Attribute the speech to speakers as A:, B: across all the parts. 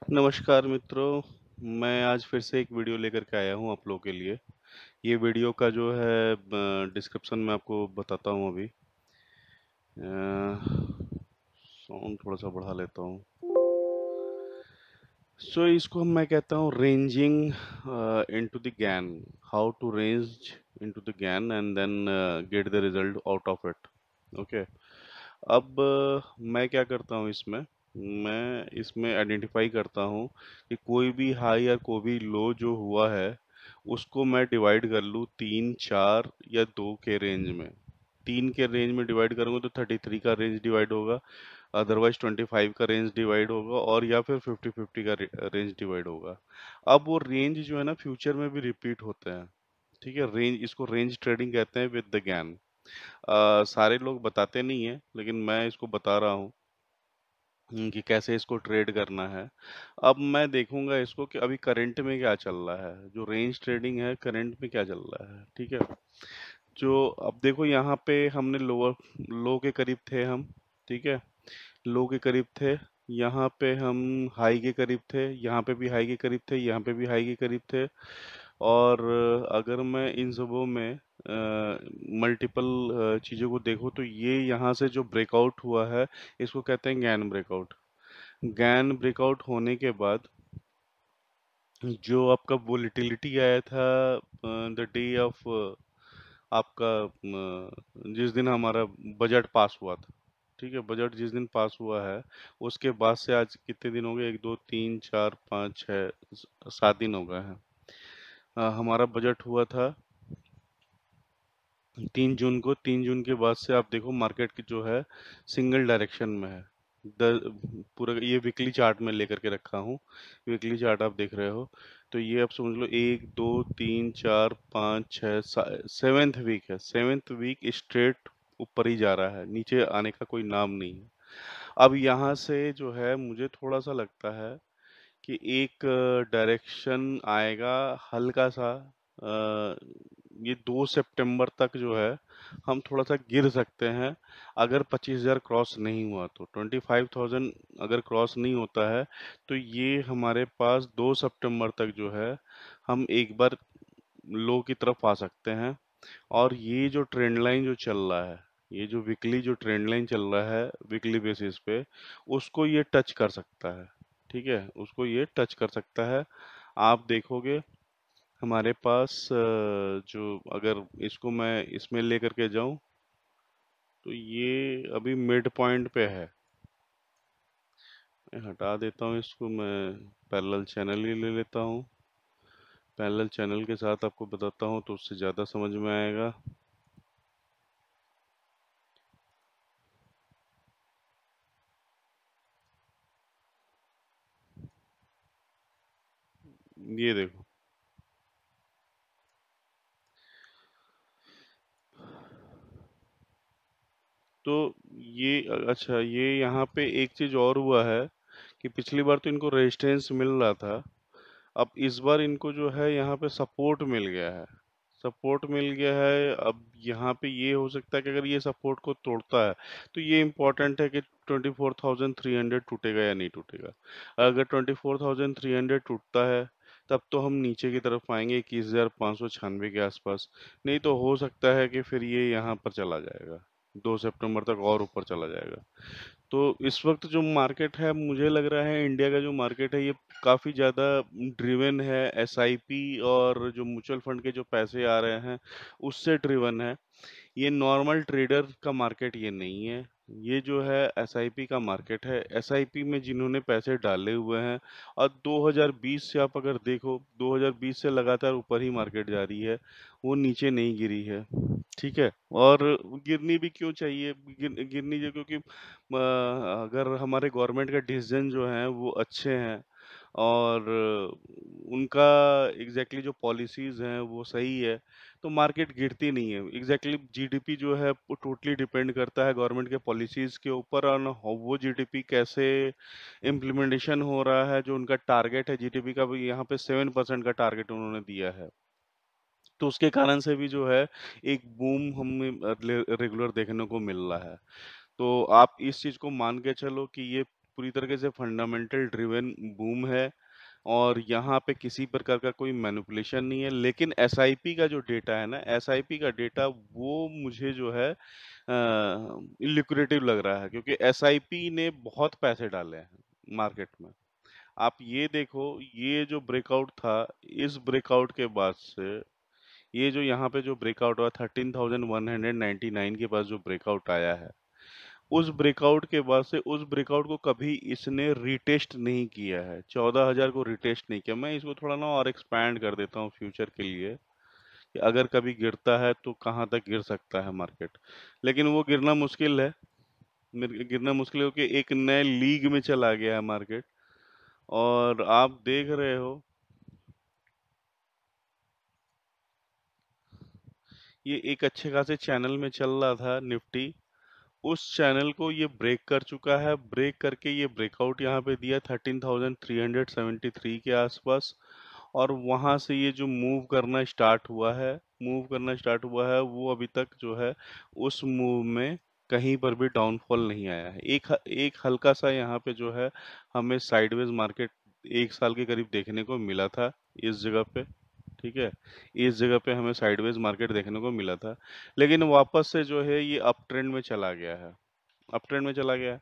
A: नमस्कार मित्रों, मैं आज फिर से एक वीडियो लेकर के आया हूँ आप लोगों के लिए। ये वीडियो का जो है डिस्क्रिप्शन मैं आपको बताता हूँ अभी। साउंड थोड़ा-सा बढ़ा लेता हूँ। इसको मैं कहता हूँ ranging into the gain, how to range into the gain and then get the result out of it. Okay. अब मैं क्या करता हूँ इसमें, मैं इसमें आइडेंटिफाई करता हूँ कि कोई भी हाई और कोई भी लो जो हुआ है, उसको मैं डिवाइड कर लूँ 3, 4 या 2 के रेंज में। 3 के रेंज में डिवाइड करूँगा तो 33 का रेंज डिवाइड होगा, अदरवाइज 25 का रेंज डिवाइड होगा और या फिर 50-50 का रेंज डिवाइड होगा। अब वो रेंज जो है ना फ्यूचर में भी रिपीट होते हैं। ठीक है, रेंज इसको रेंज ट्रेडिंग कहते हैं विद द ज्ञान। सारे लोग बताते नहीं है लेकिन मैं इसको बता रहा हूँ कि कैसे इसको ट्रेड करना है। अब मैं देखूंगा इसको कि अभी करंट में क्या चल रहा है, जो रेंज ट्रेडिंग है करंट में क्या चल रहा है। ठीक है, जो अब देखो यहाँ पे हमने लोअर लो के करीब थे हम। ठीक है, लो के करीब थे, यहाँ पे हम हाई के करीब थे, यहाँ पे भी हाई के करीब थे, यहाँ पे भी हाई के करीब थे। और अगर मैं इन सबों में मल्टीपल चीज़ों को देखूँ तो ये यहाँ से जो ब्रेकआउट हुआ है इसको कहते हैं गैन ब्रेकआउट। गैन ब्रेकआउट होने के बाद जो आपका वोलेटिलिटी आया था द डे ऑफ आपका जिस दिन हमारा बजट पास हुआ था। ठीक है, बजट जिस दिन पास हुआ है उसके बाद से आज कितने दिन हो गए, 1 2 3 4 5 6 7 दिन हो गए हैं। हमारा बजट हुआ था 3 जून को। 3 जून के बाद से आप देखो मार्केट की जो है सिंगल डायरेक्शन में है। पूरा ये वीकली चार्ट में लेकर के रखा हूँ, वीकली चार्ट आप देख रहे हो। तो ये आप समझ लो 1 2 3 4 5 6 सेवेंथ वीक है, सेवेंथ वीक स्ट्रेट ऊपर ही जा रहा है, नीचे आने का कोई नाम नहीं है। अब यहाँ से जो है मुझे थोड़ा सा लगता है कि एक डायरेक्शन आएगा हल्का सा। अ, ये 2 सितंबर तक जो है हम थोड़ा सा गिर सकते हैं, अगर 25,000 क्रॉस नहीं हुआ तो 25,000 अगर क्रॉस नहीं होता है तो ये हमारे पास 2 सितंबर तक जो है हम एक बार लो की तरफ आ सकते हैं। और ये जो ट्रेंड लाइन जो चल रहा है, ये जो वीकली जो ट्रेंड लाइन चल रहा है वीकली बेसिस पे, उसको ये टच कर सकता है। ठीक है, उसको ये टच कर सकता है। आप देखोगे हमारे पास जो अगर इसको मैं इसमें लेकर के जाऊं तो ये अभी मिड पॉइंट पे है। मैं हटा देता हूं इसको, मैं पैरेलल चैनल ही ले लेता हूं। पैरेलल चैनल के साथ आपको बताता हूं तो उससे ज़्यादा समझ में आएगा। ये देखो, तो ये अच्छा, ये यहाँ पे एक चीज और हुआ है कि पिछली बार तो इनको रेजिस्टेंस मिल रहा था, अब इस बार इनको जो है यहाँ पे सपोर्ट मिल गया है। सपोर्ट मिल गया है, अब यहाँ पे ये हो सकता है कि अगर ये सपोर्ट को तोड़ता है तो ये इम्पोर्टेंट है कि 24,300 टूटेगा या नहीं टूटेगा। अगर 24,300 टूटता है तब तो हम नीचे की तरफ आएंगे 21,596 के आसपास। नहीं तो हो सकता है कि फिर ये यहाँ पर चला जाएगा, 2 सितंबर तक और ऊपर चला जाएगा। तो इस वक्त जो मार्केट है मुझे लग रहा है इंडिया का जो मार्केट है ये काफ़ी ज़्यादा ड्रिवन है एसआईपी और जो म्यूचुअल फंड के जो पैसे आ रहे हैं उससे ड्रिवन है। ये नॉर्मल ट्रेडर का मार्केट ये नहीं है, ये जो है एसआईपी का मार्केट है। एसआईपी में जिन्होंने पैसे डाले हुए हैं, और 2020 से आप अगर देखो 2020 से लगातार ऊपर ही मार्केट जा रही है, वो नीचे नहीं गिरी है। ठीक है, और गिरनी भी क्यों चाहिए, गिरनी चाहिए क्योंकि अगर हमारे गवर्नमेंट का डिसीजन जो है वो अच्छे हैं और उनका एग्जैक्टली जो पॉलिसीज हैं वो सही है तो मार्केट गिरती नहीं है। एग्जैक्टली जीडीपी जो है वो टोटली डिपेंड करता है गवर्नमेंट के पॉलिसीज के ऊपर, और वो जीडीपी कैसे इम्प्लीमेंटेशन हो रहा है। जो उनका टारगेट है जीडीपी का, भी यहाँ पे 7% का टारगेट उन्होंने दिया है, तो उसके कारण से भी जो है एक बूम हमें रेगुलर देखने को मिल रहा है। तो आप इस चीज को मान के चलो कि ये पूरी तरीके से फंडामेंटल ड्रिवन बूम है और यहाँ पे किसी प्रकार का कोई मैनिपुलेशन नहीं है। लेकिन एसआईपी का जो डेटा है ना, एसआईपी का डेटा वो मुझे जो है लिक्विडेटिव लग रहा है, क्योंकि एसआईपी ने बहुत पैसे डाले हैं मार्केट में। आप ये देखो, ये जो ब्रेकआउट था, इस ब्रेकआउट के बाद से ये जो यहाँ पे जो ब्रेकआउट हुआ 13,199 के पास जो ब्रेकआउट आया है, उस ब्रेकआउट के बाद से उस ब्रेकआउट को कभी इसने रिटेस्ट नहीं किया है। 14,000 को रिटेस्ट नहीं किया। मैं इसको थोड़ा ना और एक्सपैंड कर देता हूँ फ्यूचर के लिए कि अगर कभी गिरता है तो कहाँ तक गिर सकता है मार्केट। लेकिन वो गिरना मुश्किल है, गिरना मुश्किल है क्योंकि एक नए लीग में चला गया है मार्केट। और आप देख रहे हो ये एक अच्छे खासे चैनल में चल रहा था निफ्टी, उस चैनल को ये ब्रेक कर चुका है। ब्रेक करके ये ब्रेकआउट यहाँ पे दिया 13,373 के आसपास, और वहां से ये जो मूव करना स्टार्ट हुआ है, वो अभी तक जो है उस मूव में कहीं पर भी डाउनफॉल नहीं आया है। एक हल्का सा यहाँ पे जो है हमें साइडवेज मार्केट 1 साल के करीब देखने को मिला था इस जगह पे। ठीक है, इस जगह पे हमें साइडवेज मार्केट देखने को मिला था, लेकिन वापस से जो है ये अप ट्रेंड में चला गया है, अप ट्रेंड में चला गया है।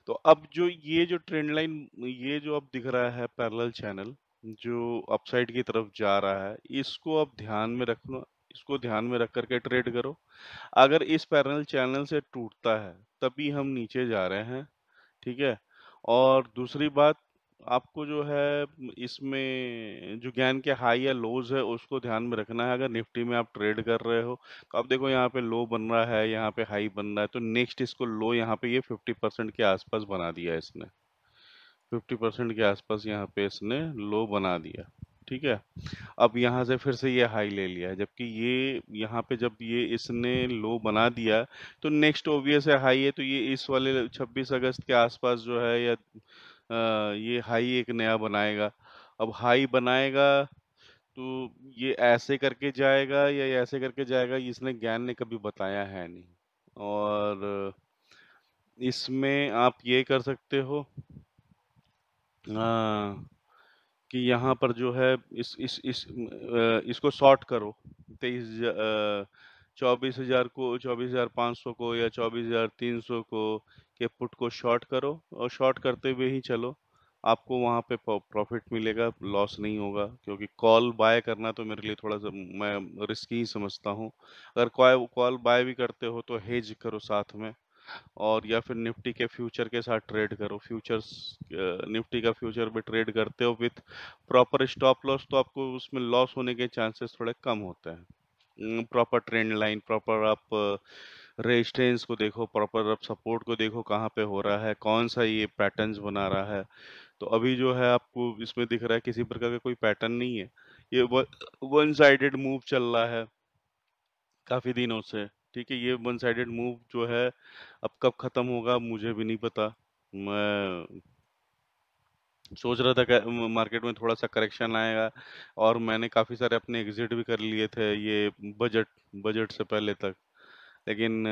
A: तो अब जो ये जो ट्रेंड लाइन, ये जो अब दिख रहा है पैरेलल चैनल जो अपसाइड की तरफ जा रहा है, इसको अब ध्यान में रखना, इसको ध्यान में रख करके ट्रेड करो। अगर इस पैरेलल चैनल से टूटता है तभी हम नीचे जा रहे हैं। ठीक है, और दूसरी बात, आपको जो है इसमें जो ज्ञान के हाई या लोज है उसको ध्यान में रखना है। अगर निफ्टी में आप ट्रेड कर रहे हो तो आप देखो यहाँ पे लो बन रहा है, यहाँ पे हाई बन रहा है, तो नेक्स्ट इसको लो यहाँ पे ये 50% के आसपास बना दिया है इसने, 50% के आसपास यहाँ पे इसने लो बना दिया। ठीक है, अब यहाँ से फिर से ये हाई ले लिया है, जबकि ये यहाँ पे जब ये इसने लो बना दिया तो नेक्स्ट ओबियस है हाई है, तो ये इस वाले 26 अगस्त के आसपास जो है या ये हाई एक नया बनाएगा। अब हाई बनाएगा तो ये ऐसे करके जाएगा या ये ऐसे करके जाएगा, इसने ज्ञान ने कभी बताया है नहीं। और इसमें आप ये कर सकते हो कि यहाँ पर जो है इसको शॉर्ट करो 24,000 को, 24,500 को या 24,300 को के पुट को शॉर्ट करो, और शॉर्ट करते हुए ही चलो, आपको वहाँ पे प्रॉफिट मिलेगा, लॉस नहीं होगा। क्योंकि कॉल बाय करना तो मेरे लिए थोड़ा सा मैं रिस्की ही समझता हूँ। अगर कॉल बाय भी करते हो तो हेज करो साथ में, और या फिर निफ्टी के फ्यूचर के साथ ट्रेड करो। फ्यूचर्स, निफ्टी का फ्यूचर भी ट्रेड करते हो विथ प्रॉपर स्टॉप लॉस, तो आपको उसमें लॉस होने के चांसेस थोड़े कम होते हैं। प्रॉपर ट्रेंड लाइन, प्रॉपर आप रेजिस्टेंस को देखो, प्रॉपर आप सपोर्ट को देखो कहाँ पे हो रहा है, कौन सा ये पैटर्न्स बना रहा है। तो अभी जो है आपको इसमें दिख रहा है किसी प्रकार का कोई पैटर्न नहीं है, ये वन साइडेड मूव चल रहा है काफी दिनों से। ठीक है, ये वन साइडेड मूव जो है अब कब खत्म होगा मुझे भी नहीं पता। मैं सोच रहा था कि मार्केट में थोड़ा सा करेक्शन आएगा, और मैंने काफी सारे अपने एग्जिट भी कर लिए थे ये बजट बजट से पहले तक। लेकिन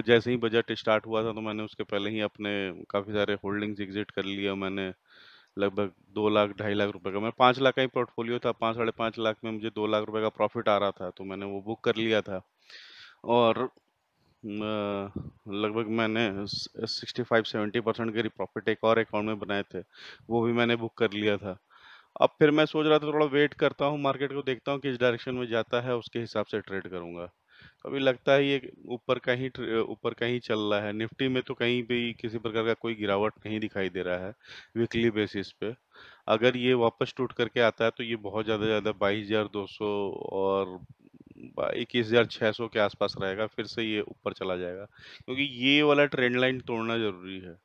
A: जैसे ही बजट स्टार्ट हुआ था तो मैंने उसके पहले ही अपने काफी सारे होल्डिंग्स एग्जिट कर लिया। मैंने लगभग 2 लाख 2.5 लाख रुपए का, मैं 5 लाख का ही पोर्टफोलियो था, 5 साढ़े 5 लाख में मुझे 2 लाख रुपए का प्रॉफिट आ रहा था, तो मैंने वो बुक कर लिया था। और लगभग मैंने 65-70% के प्रॉफिट एक और अकाउंट में बनाए थे, वो भी मैंने बुक कर लिया था। अब फिर मैं सोच रहा था थोड़ा वेट करता हूँ, मार्केट को देखता हूँ किस डायरेक्शन में जाता है, उसके हिसाब से ट्रेड करूंगा। अभी लगता है ये ऊपर कहीं चल रहा है। निफ्टी में तो कहीं भी किसी प्रकार का कोई गिरावट नहीं दिखाई दे रहा है वीकली बेसिस पे। अगर ये वापस टूट करके आता है तो ये बहुत ज़्यादा 22,200 और 21,600 के आसपास रहेगा, फिर से ये ऊपर चला जाएगा, क्योंकि ये वाला ट्रेंड लाइन तोड़ना जरूरी है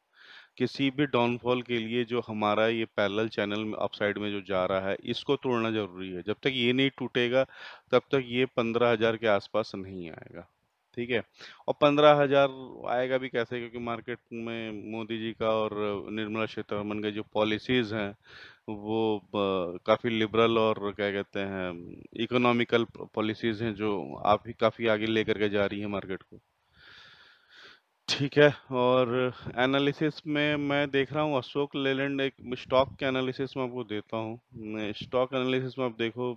A: किसी भी डाउनफॉल के लिए। जो हमारा ये पैरेलल चैनल में अपसाइड में जो जा रहा है, इसको तोड़ना जरूरी है। जब तक ये नहीं टूटेगा तब तक ये 15,000 के आसपास नहीं आएगा। ठीक है, और 15,000 आएगा भी कैसे, क्योंकि मार्केट में मोदी जी का और निर्मला सीतारमन के जो पॉलिसीज हैं वो काफी लिबरल और क्या कहते हैं इकोनॉमिकल पॉलिसीज हैं, जो आप ही काफी आगे लेकर के जा रही है मार्केट को। ठीक है। और एनालिसिस में मैं देख रहा हूँ अशोक लेलैंड, एक स्टॉक के एनालिसिस में आपको देता हूँ। स्टॉक एनालिसिस में आप देखो,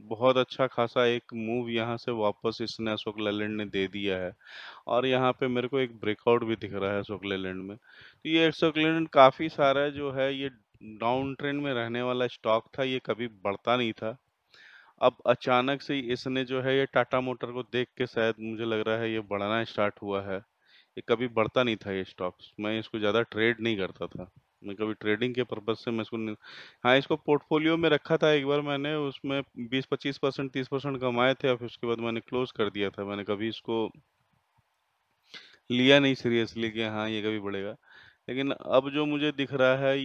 A: बहुत अच्छा खासा एक मूव यहाँ से वापस इसने अशोक लेलैंड ने दे दिया है। और यहाँ पे मेरे को एक ब्रेकआउट भी दिख रहा है अशोक लेलैंड में। तो ये अशोक लेलैंड काफ़ी सारा जो है ये डाउन ट्रेंड में रहने वाला स्टॉक था, ये कभी बढ़ता नहीं था। अब अचानक से ही इसने जो है ये टाटा मोटर को देख के शायद मुझे लग रहा है ये बढ़ना स्टार्ट हुआ है। ये कभी बढ़ता नहीं था ये स्टॉक्स, मैं इसको ज़्यादा ट्रेड नहीं करता था। मैं कभी ट्रेडिंग के पर्पज़ से मैं इसको नहीं, हाँ, इसको पोर्टफ़ोलियो में रखा था एक बार मैंने, उसमें 20-25% 30% कमाए थे और फिर उसके बाद मैंने क्लोज़ कर दिया था। मैंने कभी इसको लिया नहीं सीरियसली कि हाँ, ये कभी बढ़ेगा। लेकिन अब जो मुझे दिख रहा है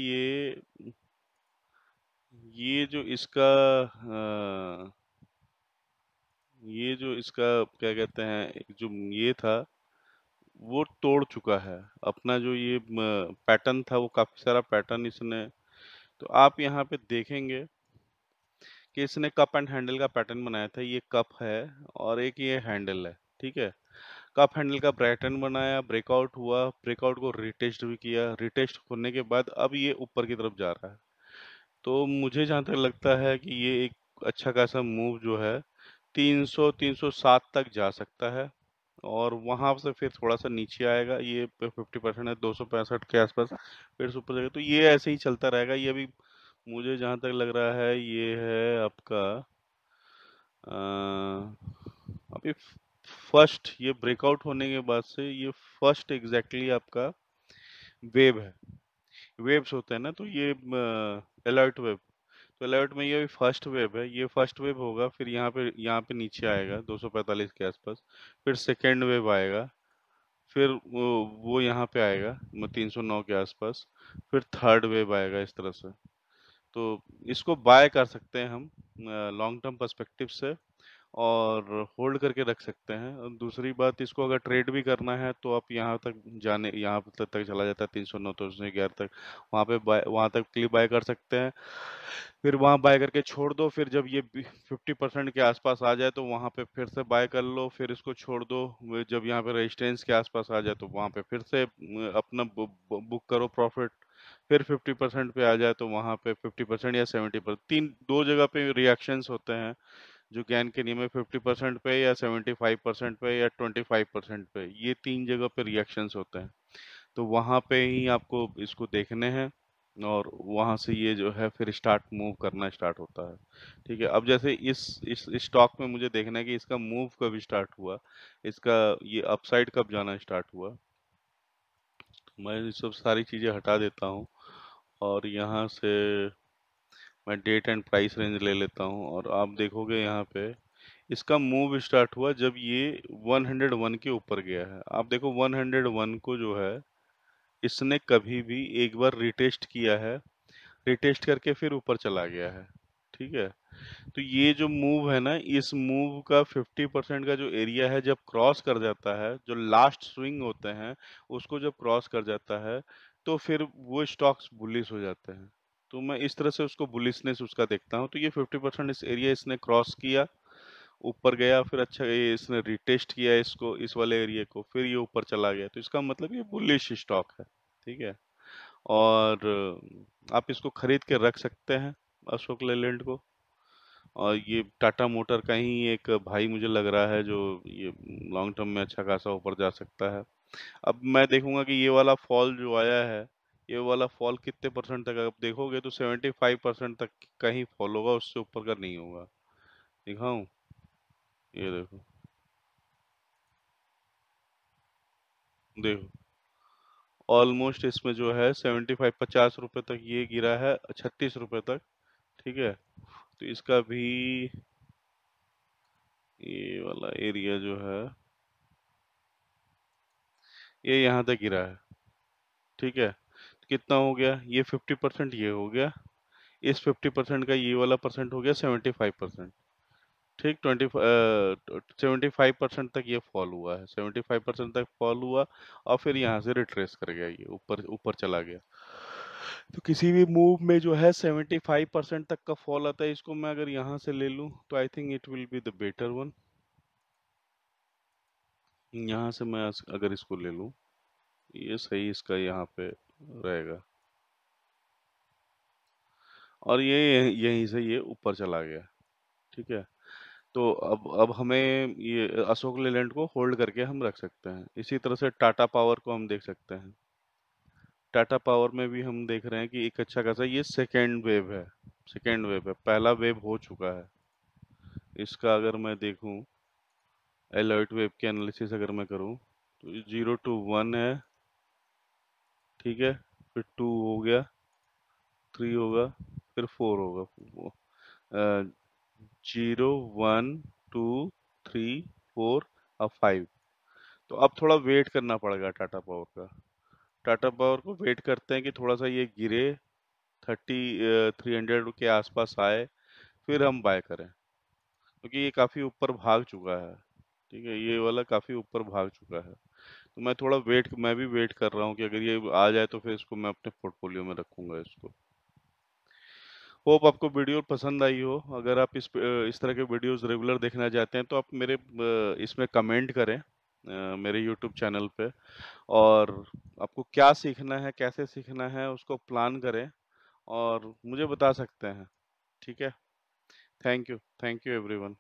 A: ये जो इसका ये जो इसका क्या कहते हैं, एक जो ये था वो तोड़ चुका है अपना जो ये पैटर्न था, वो काफी सारा पैटर्न इसने। तो आप यहाँ पे देखेंगे कि इसने कप एंड हैंडल का पैटर्न बनाया था। ये कप है और एक ये हैंडल है, ठीक है। कप हैंडल का पैटर्न बनाया, ब्रेकआउट हुआ, ब्रेकआउट को रिटेस्ट भी किया, रिटेस्ट होने के बाद अब ये ऊपर की तरफ जा रहा है। तो मुझे जहाँ तक लगता है कि ये एक अच्छा खासा मूव जो है 300 307 तक जा सकता है और वहां से फिर थोड़ा सा नीचे आएगा। ये 50% है, 265 के आसपास फिर से ऊपर जाएगा। तो ये ऐसे ही चलता रहेगा। ये अभी मुझे जहां तक लग रहा है ये है आपका अभी फर्स्ट, ये ब्रेकआउट होने के बाद से ये फर्स्ट एग्जैक्टली आपका वेव है। वेव्स होते हैं ना, तो ये अलर्ट वेव, तो अलर्ट में ये फर्स्ट वेव है। ये फर्स्ट वेव होगा, फिर यहाँ पे नीचे आएगा 245 के आसपास, फिर सेकेंड वेव आएगा, फिर वो यहाँ पे आएगा 309 के आसपास, फिर थर्ड वेव आएगा इस तरह से। तो इसको बाय कर सकते हैं हम लॉन्ग टर्म पर्सपेक्टिव से और होल्ड करके रख सकते हैं। और दूसरी बात, इसको अगर ट्रेड भी करना है तो आप यहाँ तक चला जाता है 309 311 तक, वहाँ पे बाय, वहाँ तक के लिए बाय कर सकते हैं। फिर वहाँ बाय करके छोड़ दो, फिर जब ये 50% के आसपास आ जाए तो वहाँ पे फिर से बाय कर लो, फिर इसको छोड़ दो। जब यहाँ पे रेजिस्टेंस के आसपास आ जाए तो वहाँ पे फिर से अपना बुक करो प्रॉफिट। फिर 50% पे आ जाए तो वहाँ पे 50% या 70%, दो जगह पे रिएक्शंस होते हैं जो ज्ञान के नियम में, 50% पे या 75% पे या 25% पे, ये तीन जगह पे रिएक्शंस होते हैं। तो वहां पे ही आपको इसको देखने हैं और वहां से ये जो है फिर स्टार्ट मूव करना स्टार्ट होता है। ठीक है। अब जैसे इस स्टॉक में मुझे देखना है कि इसका मूव कब स्टार्ट हुआ, इसका ये अपसाइड कब जाना स्टार्ट हुआ। मैं ये सब सारी चीजें हटा देता हूँ और यहाँ से मैं डेट एंड प्राइस रेंज ले लेता हूँ और आप देखोगे यहाँ पे इसका मूव स्टार्ट हुआ जब ये 101 के ऊपर गया है। आप देखो 101 को जो है इसने कभी भी एक बार रिटेस्ट किया है, रिटेस्ट करके फिर ऊपर चला गया है। ठीक है। तो ये जो मूव है ना, इस मूव का 50% का जो एरिया है जब क्रॉस कर जाता है, जो लास्ट स्विंग होते हैं उसको जब क्रॉस कर जाता है तो फिर वो स्टॉक्स बुलिश हो जाते हैं। तो मैं इस तरह से उसको बुलिशनेस उसका देखता हूँ। तो ये 50% इस एरिया इसने क्रॉस किया, ऊपर गया, फिर अच्छा ये इसने रिटेस्ट किया इसको, इस वाले एरिया को, फिर ये ऊपर चला गया, तो इसका मतलब ये बुलिश स्टॉक है। ठीक है। और आप इसको खरीद के रख सकते हैं अशोक लेलैंड को। और ये टाटा मोटर का ही एक भाई मुझे लग रहा है जो ये लॉन्ग टर्म में अच्छा खासा ऊपर जा सकता है। अब मैं देखूंगा कि ये वाला फॉल जो आया है, ये वाला फॉल कितने परसेंट तक, आप देखोगे तो 75% तक का ही फॉल होगा, उससे ऊपर का नहीं होगा। दिखाऊं, ये देखो, देखो ऑलमोस्ट इसमें जो है 75 50 रुपए तक ये गिरा है, 36 रुपए तक। ठीक है। तो इसका भी ये वाला एरिया जो है ये यहाँ तक गिरा है। ठीक है। तो कितना हो गया, ये 50% ये हो गया, इस 50% का ये वाला परसेंट हो गया 75%। ठीक, 75% तक ये फॉल हुआ है, 75% तक फॉल हुआ और फिर यहाँ से रिट्रेस कर गया, ये ऊपर ऊपर चला गया। तो किसी भी मूव में जो है 75% तक का फॉल आता है। इसको मैं अगर यहाँ से ले लूँ तो I think it will be the better one. यहाँ से मैं अगर इसको ले लूँ ये सही इसका यहाँ पे रहेगा, और ये यहीं से ये ऊपर चला गया। ठीक है, तो अब हमें ये अशोक लेलैंड को होल्ड करके हम रख सकते हैं। इसी तरह से टाटा पावर को हम देख सकते हैं। टाटा पावर में भी हम देख रहे हैं कि एक अच्छा खासा ये सेकेंड वेव है, सेकेंड वेव है, पहला वेव हो चुका है। इसका अगर मैं देखूं, अलर्ट वेव के एनालिसिस अगर मैं करूं, तो 0 to 1 है, ठीक है, फिर 2 हो गया, 3 होगा, फिर 4 होगा, 0 1 2 3 4 अब 5। तो अब थोड़ा वेट करना पड़ेगा टाटा पावर का। टाटा पावर को वेट करते हैं कि थोड़ा सा ये गिरे, 300 के आसपास आए, फिर हम बाय करें, क्योंकि ये काफ़ी ऊपर भाग चुका है। ठीक है, ये वाला काफ़ी ऊपर भाग चुका है, तो मैं भी वेट कर रहा हूँ कि अगर ये आ जाए तो फिर इसको मैं अपने पोर्टफोलियो में रखूंगा इसको। होप आपको वीडियो पसंद आई हो। अगर आप इस तरह के वीडियोस रेगुलर देखना चाहते हैं तो आप मेरे इसमें कमेंट करें, मेरे यूट्यूब चैनल पे, और आपको क्या सीखना है, कैसे सीखना है, उसको प्लान करें और मुझे बता सकते हैं। ठीक है, थैंक यू एवरीवन।